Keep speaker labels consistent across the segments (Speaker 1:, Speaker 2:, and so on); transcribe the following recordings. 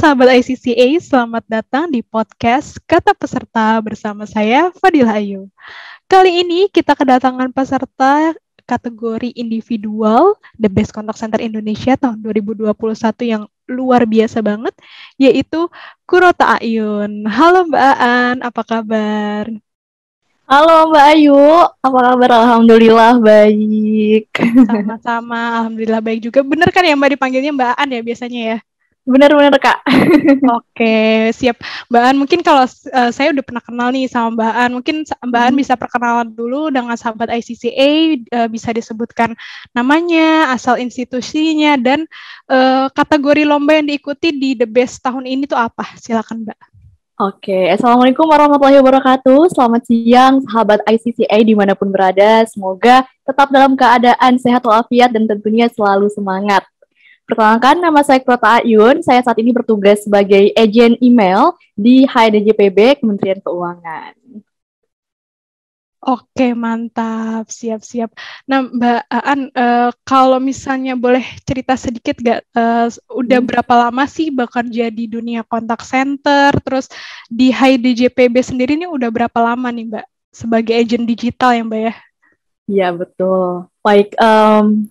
Speaker 1: sahabat ICCA, selamat datang di podcast Kata Peserta bersama saya Fadila Ayu. Kali ini kita kedatangan peserta kategori individual The Best Contact Center Indonesia tahun 2021 yang luar biasa banget, yaitu Kurota Ayun. Halo Mbak Aan, apa kabar?
Speaker 2: Halo Mbak Ayu, apa kabar? Alhamdulillah baik.
Speaker 1: Sama-sama, Alhamdulillah baik juga. Bener kan ya Mbak dipanggilnya Mbak Aan ya biasanya ya?
Speaker 2: Bener-bener Kak.
Speaker 1: Oke, siap. Mbak An, mungkin kalau saya udah pernah kenal nih sama Mbak An, mungkin Mbak An bisa perkenalan dulu dengan sahabat ICCA, bisa disebutkan namanya, asal institusinya, dan kategori lomba yang diikuti di The Best tahun ini tuh apa? Silakan Mbak.
Speaker 2: Oke, Assalamualaikum warahmatullahi wabarakatuh. Selamat siang sahabat ICCA dimanapun berada. Semoga tetap dalam keadaan sehat walafiat dan tentunya selalu semangat. Perkenalkan, nama saya Kurota Ayun. Saya saat ini bertugas sebagai agen email di HDJPB Kementerian Keuangan.
Speaker 1: Oke, mantap. Siap-siap. Nah, Mbak Aan, kalau misalnya boleh cerita sedikit nggak, udah berapa lama sih bekerja di dunia kontak center, terus di HDJPB sendiri nih udah berapa lama nih Mbak, sebagai agen digital ya Mbak ya?
Speaker 2: Iya, betul. Baik,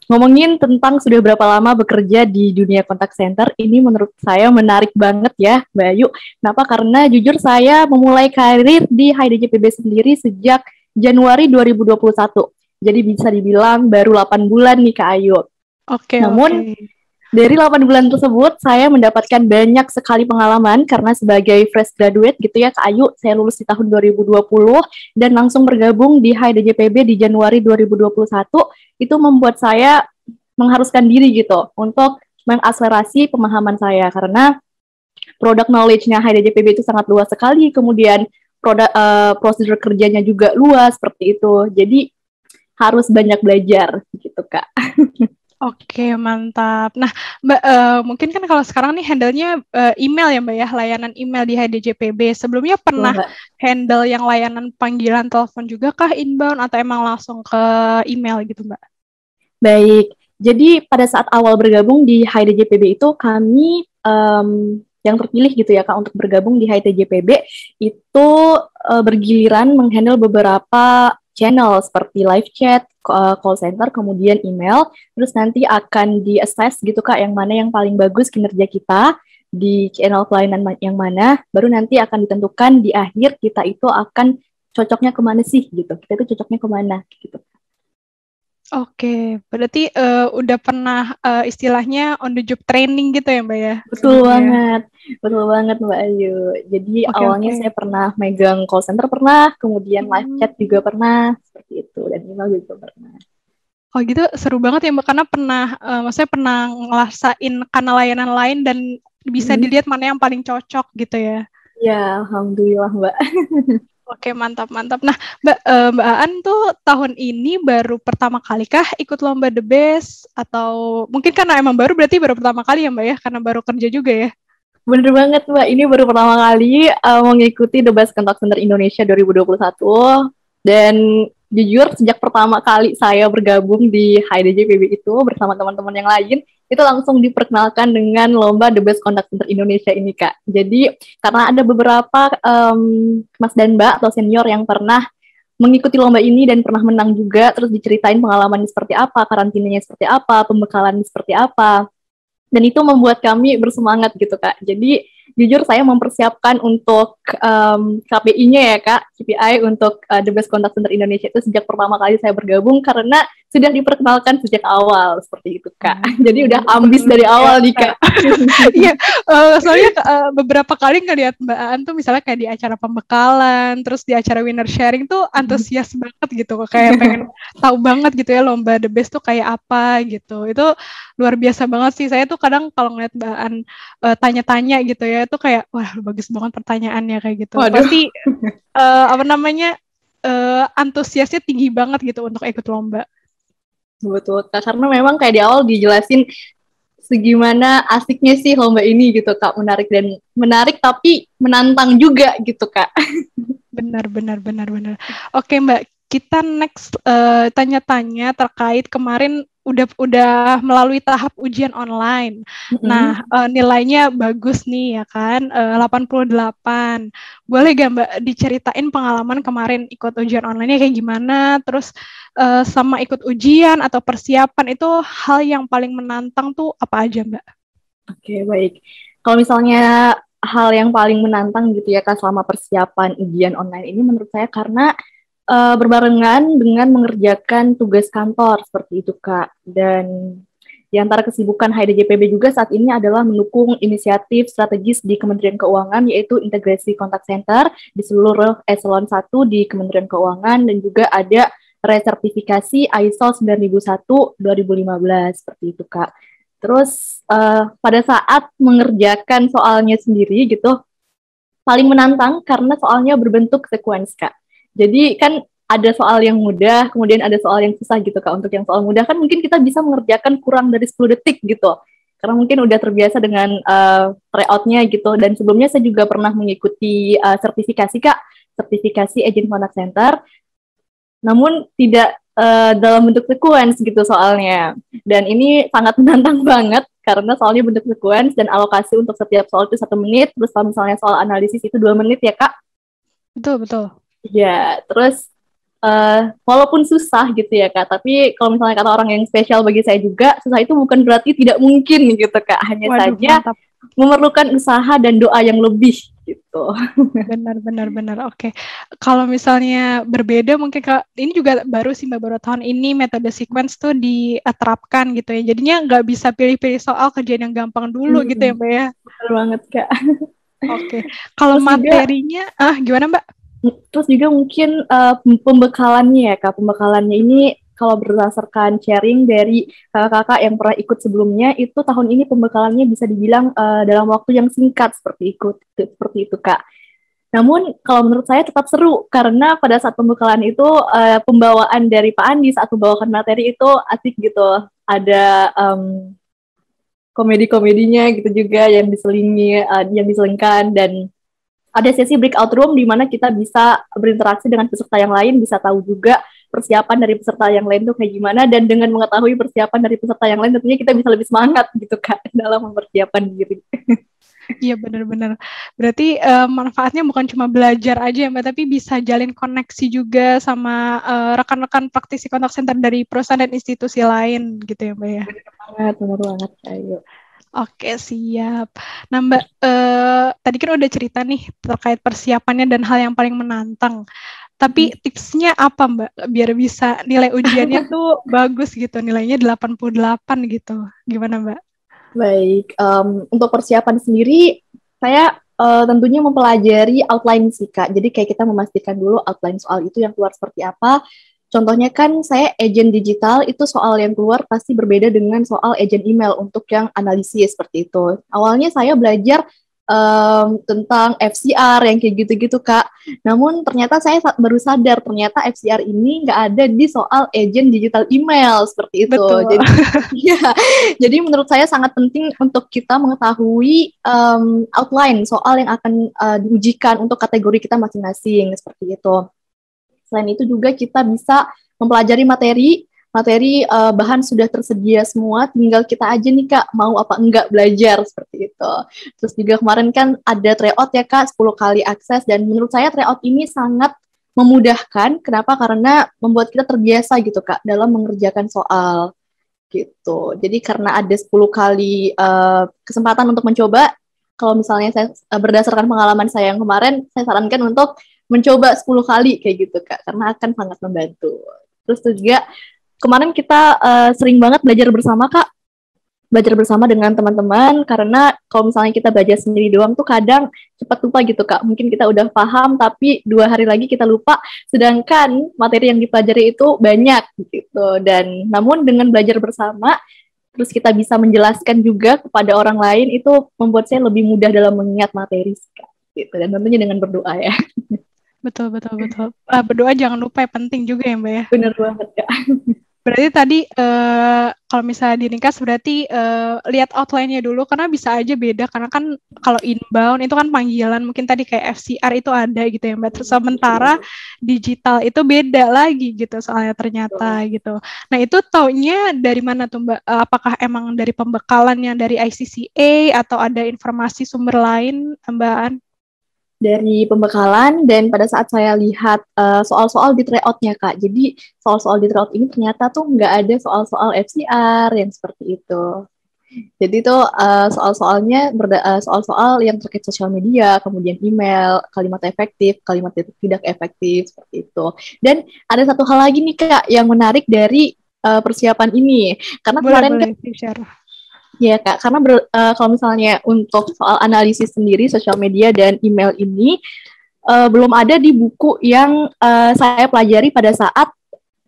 Speaker 2: ngomongin tentang sudah berapa lama bekerja di dunia kontak center, ini menurut saya menarik banget ya, Mbak Ayu. Kenapa? Karena jujur saya memulai karir di HDJPB sendiri sejak Januari 2021. Jadi bisa dibilang baru 8 bulan nih Kak Ayu. Namun, dari 8 bulan tersebut, saya mendapatkan banyak sekali pengalaman karena sebagai fresh graduate gitu ya Kak Ayu, saya lulus di tahun 2020 dan langsung bergabung di HDJPB di Januari 2021. Itu membuat saya mengharuskan diri gitu untuk mengakselerasi pemahaman saya karena product knowledge-nya HDJPB itu sangat luas sekali, kemudian prosedur kerjanya juga luas seperti itu. Jadi harus banyak belajar gitu Kak.
Speaker 1: Oke, mantap. Nah, Mbak, mungkin kan kalau sekarang nih handle-nya email ya Mbak ya, layanan email di HDJPB. Sebelumnya pernah handle yang layanan panggilan telepon juga kah inbound atau emang langsung ke email gitu Mbak?
Speaker 2: Baik, jadi pada saat awal bergabung di HDJPB itu kami yang terpilih gitu ya Kak untuk bergabung di HDJPB itu bergiliran menghandle beberapa channel seperti live chat, call center, kemudian email, terus nanti akan di-assess gitu Kak, yang mana yang paling bagus kinerja kita di channel pelayanan yang mana, baru nanti akan ditentukan di akhir kita itu akan cocoknya kemana sih gitu, kita itu cocoknya kemana gitu.
Speaker 1: Oke, berarti udah pernah istilahnya on the job training gitu ya Mbak ya?
Speaker 2: Betul banget Mbak Ayu. Jadi awalnya saya pernah megang call center pernah, kemudian live chat juga pernah, seperti itu, dan email juga pernah.
Speaker 1: Oh gitu, seru banget ya Mbak, karena maksudnya pernah ngerasain kanal layanan lain dan bisa dilihat mana yang paling cocok gitu ya?
Speaker 2: Ya, Alhamdulillah Mbak.
Speaker 1: Oke, mantap. Nah, Mbak Aan tuh tahun ini baru pertama kali kah ikut lomba The Best? Atau mungkin karena emang berarti baru pertama kali ya Mbak ya? Karena baru kerja juga ya?
Speaker 2: Bener banget Mbak, ini baru pertama kali mengikuti The Best Contact Center Indonesia 2021. Dan jujur sejak pertama kali saya bergabung di HDJPB itu bersama teman-teman yang lain, itu langsung diperkenalkan dengan lomba The Best Contact Center Indonesia ini Kak. Jadi karena ada beberapa Mas dan Mbak atau senior yang pernah mengikuti lomba ini dan pernah menang juga, terus diceritain pengalamannya seperti apa, karantinanya seperti apa, pembekalannya seperti apa. Dan itu membuat kami bersemangat gitu Kak. Jadi jujur saya mempersiapkan untuk KPI-nya ya Kak, KPI untuk The Best Contact Center Indonesia itu sejak pertama kali saya bergabung karena sudah diperkenalkan sejak awal seperti itu Kak. Jadi udah ambis dari awal nih Kak.
Speaker 1: Iya, soalnya beberapa kali ngeliat Mbak Aan tuh misalnya kayak di acara pembekalan, terus di acara winner sharing tuh antusias banget gitu, kayak pengen tahu banget gitu ya lomba The Best tuh kayak apa gitu. Itu luar biasa banget sih. Saya tuh kadang kalau ngeliat Mbak Aan tanya-tanya gitu ya, itu kayak wah bagus banget pertanyaannya kayak gitu.
Speaker 2: Waduh.
Speaker 1: Pasti antusiasnya tinggi banget gitu untuk ikut lomba.
Speaker 2: Betul Kak, karena memang kayak di awal dijelasin segimana asiknya sih lomba ini gitu Kak, menarik tapi menantang juga gitu Kak.
Speaker 1: Benar. Oke Mbak, kita next tanya-tanya terkait kemarin udah melalui tahap ujian online. Nah, nilainya bagus nih ya kan, 88. Boleh gak Mbak diceritain pengalaman kemarin ikut ujian online-nya kayak gimana, terus sama ikut ujian atau persiapan itu hal yang paling menantang tuh apa aja Mbak?
Speaker 2: Oke, baik. Kalau misalnya hal yang paling menantang gitu ya Kak selama persiapan ujian online ini menurut saya karena berbarengan dengan mengerjakan tugas kantor seperti itu Kak. Dan di antara kesibukan HDJPB juga saat ini adalah mendukung inisiatif strategis di Kementerian Keuangan yaitu integrasi kontak center di seluruh eselon 1 di Kementerian Keuangan dan juga ada resertifikasi ISO 9001-2015 seperti itu Kak. Terus pada saat mengerjakan soalnya sendiri gitu, paling menantang karena soalnya berbentuk sequence Kak. Jadi kan ada soal yang mudah, kemudian ada soal yang susah gitu Kak. Untuk yang soal mudah kan mungkin kita bisa mengerjakan kurang dari 10 detik gitu. Karena mungkin udah terbiasa dengan tryout-nya gitu. Dan sebelumnya saya juga pernah mengikuti sertifikasi Kak, sertifikasi Agent Contact Center. Namun tidak dalam bentuk sequence gitu soalnya. Dan ini sangat menantang banget karena soalnya bentuk sequence dan alokasi untuk setiap soal itu 1 menit, terus kalau misalnya soal analisis itu 2 menit ya Kak.
Speaker 1: Betul.
Speaker 2: Ya, terus walaupun susah gitu ya Kak, tapi kalau misalnya kata orang yang spesial bagi saya juga, susah itu bukan berarti tidak mungkin gitu Kak, hanya saja
Speaker 1: mantap.
Speaker 2: Memerlukan usaha dan doa yang lebih gitu.
Speaker 1: Benar. Oke. Kalau misalnya berbeda mungkin Kak, ini juga baru sih Mbak, baru tahun ini metode sequence tuh diterapkan gitu ya. Jadinya nggak bisa pilih-pilih soal kerjaan yang gampang dulu gitu ya Mbak ya.
Speaker 2: Benar banget Kak.
Speaker 1: Oke. Kalau materinya, gimana Mbak?
Speaker 2: Terus juga mungkin pembekalannya ya Kak. Pembekalannya ini kalau berdasarkan sharing dari kakak-kakak yang pernah ikut sebelumnya, itu tahun ini pembekalannya bisa dibilang dalam waktu yang singkat seperti itu Kak. Namun kalau menurut saya tetap seru karena pada saat pembekalan itu pembawaan dari Pak Andi saat membawakan materi itu asik gitu. Ada komedi-komedinya gitu juga yang diselingkan dan ada sesi breakout room di mana kita bisa berinteraksi dengan peserta yang lain, bisa tahu juga persiapan dari peserta yang lain tuh kayak gimana, dan dengan mengetahui persiapan dari peserta yang lain tentunya kita bisa lebih semangat gitu Kak dalam mempersiapkan diri.
Speaker 1: Iya benar-benar. Berarti manfaatnya bukan cuma belajar aja ya Mbak, tapi bisa jalin koneksi juga sama rekan-rekan praktisi kontak center dari perusahaan dan institusi lain gitu ya Mbak ya.
Speaker 2: Benar banget. Ayo.
Speaker 1: Oke, siap. Nah Mbak, tadi kan udah cerita nih terkait persiapannya dan hal yang paling menantang. Tapi tipsnya apa Mbak biar bisa nilai ujiannya tuh bagus gitu, nilainya 88 gitu. Gimana Mbak?
Speaker 2: Baik, untuk persiapan sendiri, saya tentunya mempelajari outline sih Kak. Jadi kayak kita memastikan dulu outline soal itu yang keluar seperti apa. Contohnya kan saya agent digital, itu soal yang keluar pasti berbeda dengan soal agent email untuk yang analisis seperti itu. Awalnya saya belajar tentang FCR yang kayak gitu-gitu Kak. Namun ternyata saya baru sadar ternyata FCR ini nggak ada di soal agent digital email seperti itu.
Speaker 1: Betul.
Speaker 2: Jadi, jadi menurut saya sangat penting untuk kita mengetahui outline soal yang akan diujikan untuk kategori kita masing-masing seperti itu. Selain itu juga kita bisa mempelajari materi bahan sudah tersedia semua, tinggal kita aja nih Kak, mau apa enggak belajar seperti itu. Terus juga kemarin kan ada tryout ya Kak, 10 kali akses, dan menurut saya tryout ini sangat memudahkan. Kenapa? Karena membuat kita terbiasa gitu Kak, dalam mengerjakan soal gitu. Jadi karena ada 10 kali kesempatan untuk mencoba, kalau misalnya saya berdasarkan pengalaman saya yang kemarin, saya sarankan untuk mencoba 10 kali kayak gitu Kak, karena akan sangat membantu. Terus juga kemarin kita sering banget belajar bersama Kak, belajar bersama dengan teman-teman, karena kalau misalnya kita belajar sendiri doang tuh kadang cepat lupa gitu Kak, mungkin kita udah paham tapi 2 hari lagi kita lupa, sedangkan materi yang dipelajari itu banyak gitu. Dan namun dengan belajar bersama, terus kita bisa menjelaskan juga kepada orang lain, itu membuat saya lebih mudah dalam mengingat materi Kak, gitu. Dan tentunya dengan berdoa ya.
Speaker 1: Betul. Berdoa jangan lupa, ya penting juga ya Mbak ya.
Speaker 2: Benar banget Kak.
Speaker 1: Berarti tadi kalau misalnya di ringkas berarti lihat outline-nya dulu karena bisa aja beda karena kan kalau inbound itu kan panggilan mungkin tadi kayak FCR itu ada gitu ya Mbak. Terus sementara digital itu beda lagi gitu soalnya ternyata gitu. Nah itu taunya dari mana tuh Mbak? Apakah emang dari pembekalan yang dari ICCA atau ada informasi sumber lain Mbak An?
Speaker 2: Dari pembekalan dan pada saat saya lihat soal-soal di tryout-nya Kak. Jadi soal-soal di tryout ini ternyata tuh nggak ada soal-soal FCR yang seperti itu. Jadi itu soal-soalnya soal-soal yang terkait sosial media, kemudian email, kalimat efektif, kalimat tidak efektif seperti itu. Dan ada satu hal lagi nih Kak yang menarik dari persiapan ini. Karena kemarin
Speaker 1: Boleh
Speaker 2: kan
Speaker 1: share.
Speaker 2: ya Kak, karena kalau misalnya untuk soal analisis sendiri sosial media dan email ini belum ada di buku yang saya pelajari pada saat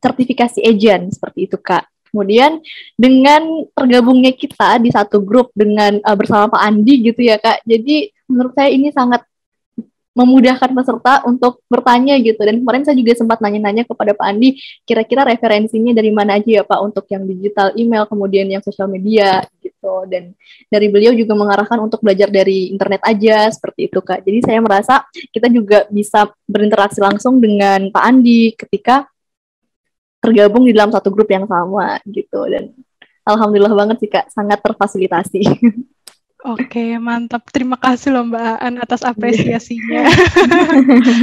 Speaker 2: sertifikasi agent seperti itu Kak. Kemudian dengan tergabungnya kita di satu grup dengan bersama Pak Andi gitu ya Kak. Jadi menurut saya ini sangat memudahkan peserta untuk bertanya gitu. Dan kemarin saya juga sempat nanya-nanya kepada Pak Andi, kira-kira referensinya dari mana aja ya Pak untuk yang digital email, kemudian yang sosial media gitu. Dan dari beliau juga mengarahkan untuk belajar dari internet aja, seperti itu Kak. Jadi saya merasa kita juga bisa berinteraksi langsung dengan Pak Andi ketika tergabung di dalam satu grup yang sama gitu. Dan alhamdulillah banget sih Kak, sangat terfasilitasi.
Speaker 1: Oke, mantap. Terima kasih loh Mbak Aan atas apresiasinya.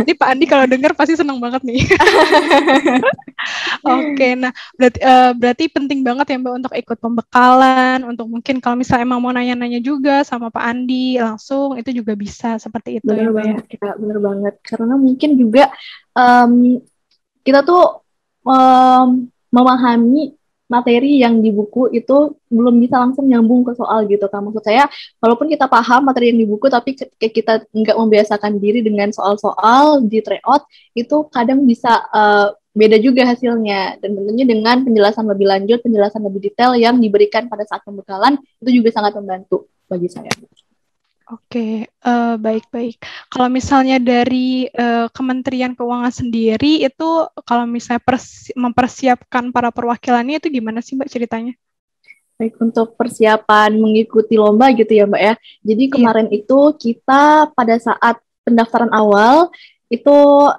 Speaker 1: Ini Pak Andi kalau dengar pasti senang banget nih. Oke, nah berarti penting banget ya Mbak untuk ikut pembekalan, untuk mungkin kalau misalnya emang mau nanya-nanya juga sama Pak Andi langsung, itu juga bisa seperti itu
Speaker 2: Bener
Speaker 1: ya Mbak ya.
Speaker 2: banget Kak, bener banget. Karena mungkin juga kita tuh memahami materi yang di buku itu belum bisa langsung nyambung ke soal gitu kan. Maksud saya, walaupun kita paham materi yang di buku, tapi ketika kita nggak membiasakan diri dengan soal-soal di tryout, itu kadang bisa beda juga hasilnya. Dan tentunya dengan penjelasan lebih lanjut, penjelasan lebih detail yang diberikan pada saat pembekalan, itu juga sangat membantu bagi saya.
Speaker 1: Oke, baik-baik. Kalau misalnya dari Kementerian Keuangan sendiri itu kalau misalnya mempersiapkan para perwakilannya itu gimana sih Mbak ceritanya?
Speaker 2: Baik, untuk persiapan mengikuti lomba gitu ya Mbak ya. Jadi
Speaker 1: Iya.
Speaker 2: kemarin itu kita pada saat pendaftaran awal itu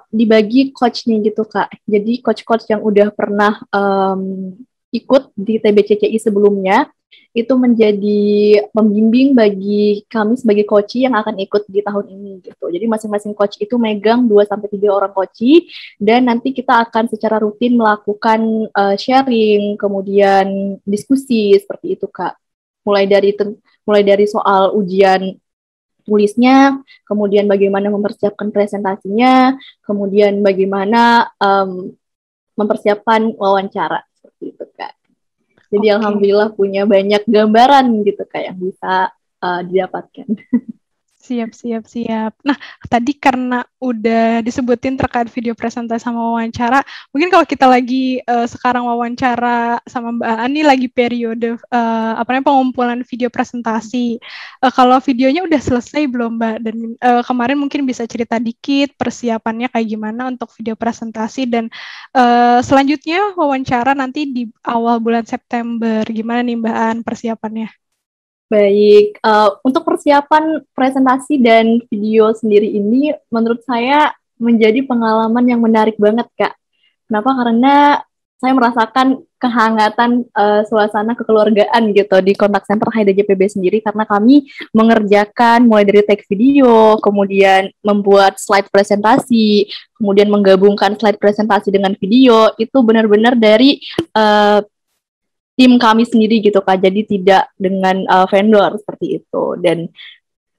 Speaker 2: dibagi coach-nya gitu Kak. Jadi coach-coach yang udah pernah ikut di TBCCI sebelumnya itu menjadi pembimbing bagi kami sebagai coach yang akan ikut di tahun ini gitu. Jadi masing-masing coach itu megang 2-3 orang coach dan nanti kita akan secara rutin melakukan sharing, kemudian diskusi seperti itu Kak. Mulai dari soal ujian tulisnya, kemudian bagaimana mempersiapkan presentasinya, kemudian bagaimana mempersiapkan wawancara seperti itu Kak. Jadi alhamdulillah punya banyak gambaran gitu Kak yang bisa didapatkan.
Speaker 1: Siap. Nah, tadi karena udah disebutin terkait video presentasi sama wawancara, mungkin kalau kita lagi sekarang wawancara sama Mbak Ani lagi periode pengumpulan video presentasi. Kalau videonya udah selesai belum Mbak? Dan kemarin mungkin bisa cerita dikit persiapannya kayak gimana untuk video presentasi dan selanjutnya wawancara nanti di awal bulan September. Gimana nih Mbak An persiapannya?
Speaker 2: Baik, untuk persiapan presentasi dan video sendiri ini menurut saya menjadi pengalaman yang menarik banget, Kak. Kenapa? Karena saya merasakan kehangatan suasana kekeluargaan gitu di kontak center HDJPB sendiri karena kami mengerjakan mulai dari take video, kemudian membuat slide presentasi, kemudian menggabungkan slide presentasi dengan video, itu benar-benar dari tim kami sendiri gitu Kak, jadi tidak dengan vendor seperti itu dan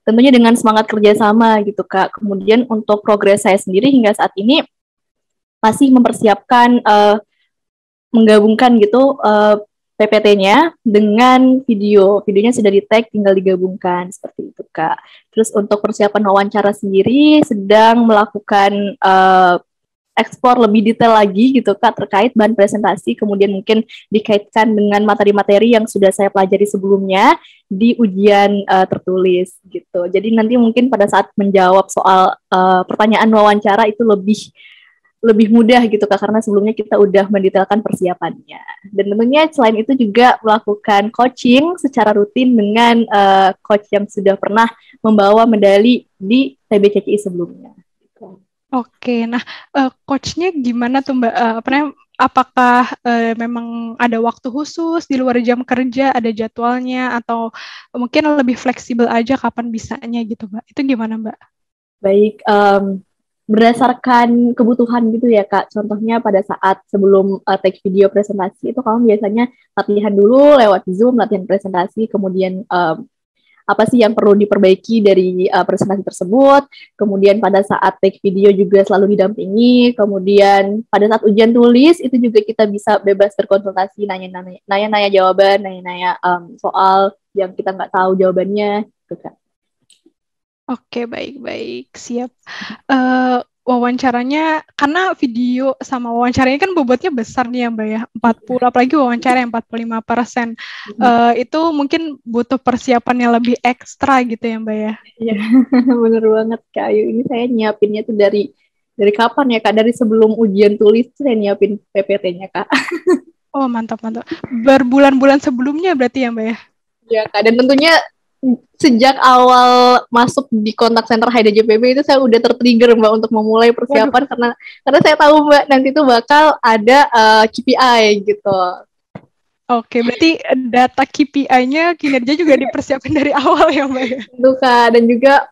Speaker 2: tentunya dengan semangat kerjasama gitu Kak. Kemudian untuk progres saya sendiri hingga saat ini masih mempersiapkan menggabungkan gitu PPT-nya dengan videonya sudah di-tag tinggal digabungkan seperti itu Kak. Terus untuk persiapan wawancara sendiri sedang melakukan ekspor lebih detail lagi gitu Kak terkait bahan presentasi, kemudian mungkin dikaitkan dengan materi-materi yang sudah saya pelajari sebelumnya di ujian tertulis gitu. Jadi nanti mungkin pada saat menjawab soal pertanyaan wawancara itu lebih mudah gitu Kak, karena sebelumnya kita udah mendetailkan persiapannya. Dan tentunya selain itu juga melakukan coaching secara rutin dengan coach yang sudah pernah membawa medali di TBCCI sebelumnya.
Speaker 1: Oke, nah coachnya gimana tuh Mbak? Apakah memang ada waktu khusus di luar jam kerja, ada jadwalnya, atau mungkin lebih fleksibel aja kapan bisanya gitu Mbak? Itu gimana Mbak?
Speaker 2: Baik, berdasarkan kebutuhan gitu ya Kak. Contohnya pada saat sebelum take video presentasi itu kamu biasanya latihan dulu lewat Zoom, latihan presentasi, kemudian apa sih yang perlu diperbaiki dari presentasi tersebut. Kemudian pada saat take video juga selalu didampingi. Kemudian pada saat ujian tulis itu juga kita bisa bebas berkonsultasi, nanya-nanya jawaban, nanya-nanya soal yang kita nggak tahu jawabannya gitu Kak.
Speaker 1: Oke, baik-baik, siap. Wawancaranya, karena video sama wawancaranya kan bobotnya besar nih ya Mbak ya, 40, apalagi wawancara yang 45%. Itu mungkin butuh persiapan yang lebih ekstra gitu ya Mbak ya?
Speaker 2: Iya, bener banget Kak Ayu. Ini saya nyiapinnya tuh dari kapan ya Kak? Dari sebelum ujian tulis saya nyiapin PPT-nya Kak.
Speaker 1: Oh, mantap. Berbulan-bulan sebelumnya berarti ya Mbak ya?
Speaker 2: Iya Kak, dan tentunya sejak awal masuk di kontak center HDJPB itu saya udah tertrigger Mbak untuk memulai persiapan. karena saya tahu Mbak nanti itu bakal ada KPI gitu.
Speaker 1: Oke, berarti data KPI-nya kinerja juga dipersiapkan dari awal ya Mbak ya?
Speaker 2: Itu Kak, dan juga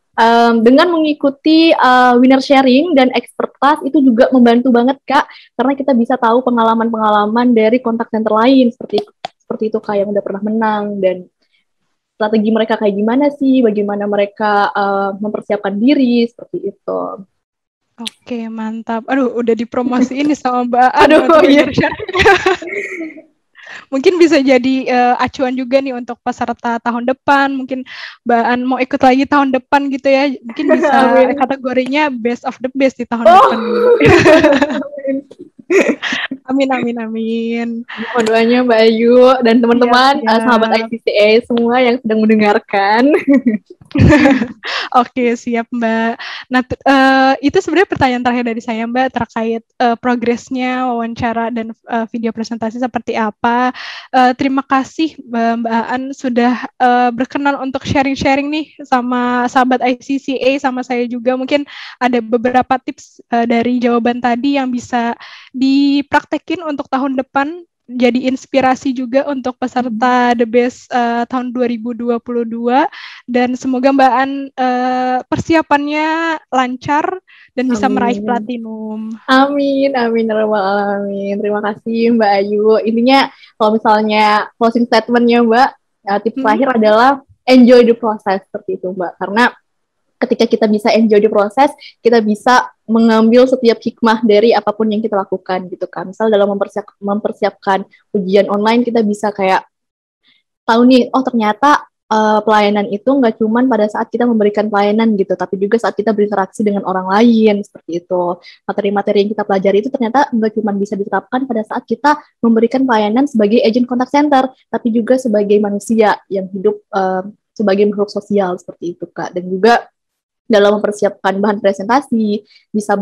Speaker 2: dengan mengikuti winner sharing dan expert class itu juga membantu banget Kak, karena kita bisa tahu pengalaman-pengalaman dari kontak center lain seperti itu Kak, yang udah pernah menang, dan strategi mereka kayak gimana sih, bagaimana mereka mempersiapkan diri, seperti itu.
Speaker 1: Oke, mantap. Aduh, udah dipromosiin nih sama Mbak An.
Speaker 2: Aduh, iya.
Speaker 1: Mungkin bisa jadi acuan juga nih untuk peserta tahun depan. Mungkin Mbak An mau ikut lagi tahun depan gitu ya. Mungkin bisa kategorinya best of the best di tahun depan. Amin.
Speaker 2: Mohon doanya Mbak Ayu dan teman-teman sahabat ICCA semua yang sedang mendengarkan.
Speaker 1: Oke, siap Mbak. Nah, itu sebenarnya pertanyaan terakhir dari saya Mbak terkait progresnya wawancara dan video presentasi seperti apa. Terima kasih Mbak Aan sudah berkenan untuk sharing-sharing nih sama sahabat ICCA, sama saya juga. Mungkin ada beberapa tips dari jawaban tadi yang bisa dipraktekin untuk tahun depan, jadi inspirasi juga untuk peserta The Best tahun 2022, dan semoga Mbak An persiapannya lancar dan bisa meraih platinum.
Speaker 2: Amin. Terima kasih Mbak Ayu. Intinya kalau misalnya closing statementnya Mbak, tips terakhir adalah enjoy the process, seperti itu Mbak, karena ketika kita bisa enjoy the process, kita bisa mengambil setiap hikmah dari apapun yang kita lakukan gitu kan. Misal dalam mempersiapkan ujian online, kita bisa kayak tahu nih, oh ternyata pelayanan itu nggak cuma pada saat kita memberikan pelayanan gitu, tapi juga saat kita berinteraksi dengan orang lain, seperti itu. Materi-materi yang kita pelajari itu ternyata nggak cuma bisa diterapkan pada saat kita memberikan pelayanan sebagai agent contact center, tapi juga sebagai manusia yang hidup sebagai makhluk sosial, seperti itu Kak. Dan juga dalam mempersiapkan bahan presentasi bisa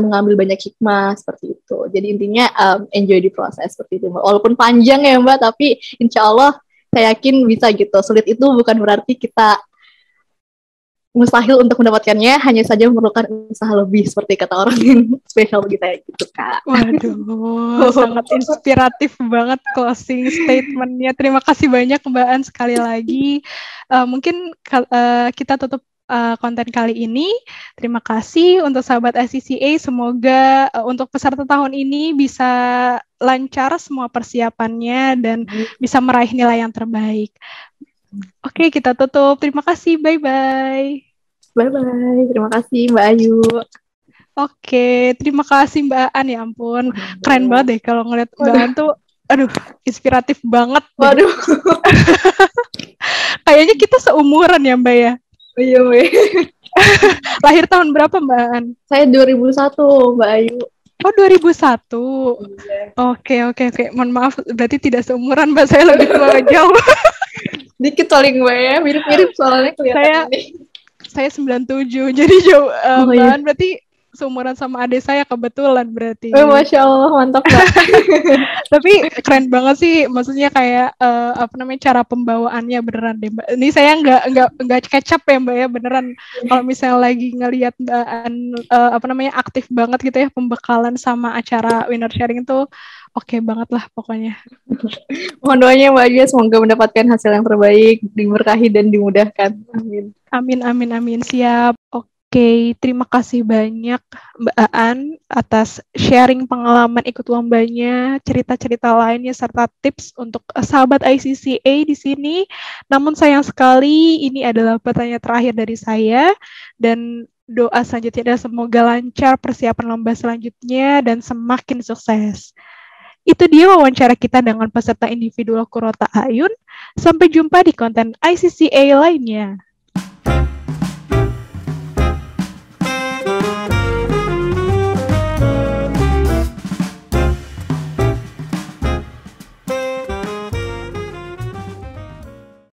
Speaker 2: mengambil banyak hikmah, seperti itu. Jadi intinya enjoy the process, seperti itu Mbak. Walaupun panjang ya Mbak, tapi insya Allah saya yakin bisa gitu. Sulit itu bukan berarti kita mustahil untuk mendapatkannya, hanya saja memerlukan usaha lebih, seperti kata orang yang spesial kita gitu Kak.
Speaker 1: Waduh, sangat inspiratif banget closing statement-nya. Terima kasih banyak Mbak An sekali lagi. Mungkin kita tutup konten kali ini. Terima kasih untuk sahabat ICCA. Semoga untuk peserta tahun ini bisa lancar semua persiapannya dan bisa meraih nilai yang terbaik. Oke, kita tutup. Terima kasih. Bye-bye.
Speaker 2: Bye-bye. Terima kasih Mbak Ayu.
Speaker 1: Oke, terima kasih Mbak An. Ya ampun, keren banget deh kalau ngeliat Mbak An tuh. Aduh, inspiratif banget.
Speaker 2: Waduh.
Speaker 1: Kayaknya kita seumuran ya Mbak ya.
Speaker 2: Iya, Mbak.
Speaker 1: Lahir tahun berapa Mbak An?
Speaker 2: Saya 2001, Mbak Ayu.
Speaker 1: Oh, 2001. Iya. Oke. Mohon maaf, berarti tidak seumuran Mbak. Saya lebih tua jauh.
Speaker 2: Dikit paling Mbak ya, mirip-mirip soalnya kelihatan ini.
Speaker 1: Saya 97, jadi jauh. Mbak An berarti seumuran sama adik saya kebetulan berarti.
Speaker 2: Masya Allah, mantap Mbak.
Speaker 1: Tapi keren banget sih, maksudnya kayak cara pembawaannya beneran deh Mbak. Ini saya nggak kecap ya Mbak ya, beneran. Kalau misalnya lagi ngelihat Mbak aktif banget gitu ya pembekalan sama acara winner sharing itu oke banget lah pokoknya.
Speaker 2: Mohon doanya Mbak Aja, semoga mendapatkan hasil yang terbaik, diberkahi dan dimudahkan. Amin.
Speaker 1: Amin. Siap. Oke, terima kasih banyak Mbak Aan atas sharing pengalaman ikut lombanya, cerita-cerita lainnya, serta tips untuk sahabat ICCA di sini. Namun sayang sekali ini adalah pertanyaan terakhir dari saya, dan doa selanjutnya adalah semoga lancar persiapan lomba selanjutnya dan semakin sukses. Itu dia wawancara kita dengan peserta individual Kurota Ayun. Sampai jumpa di konten ICCA lainnya.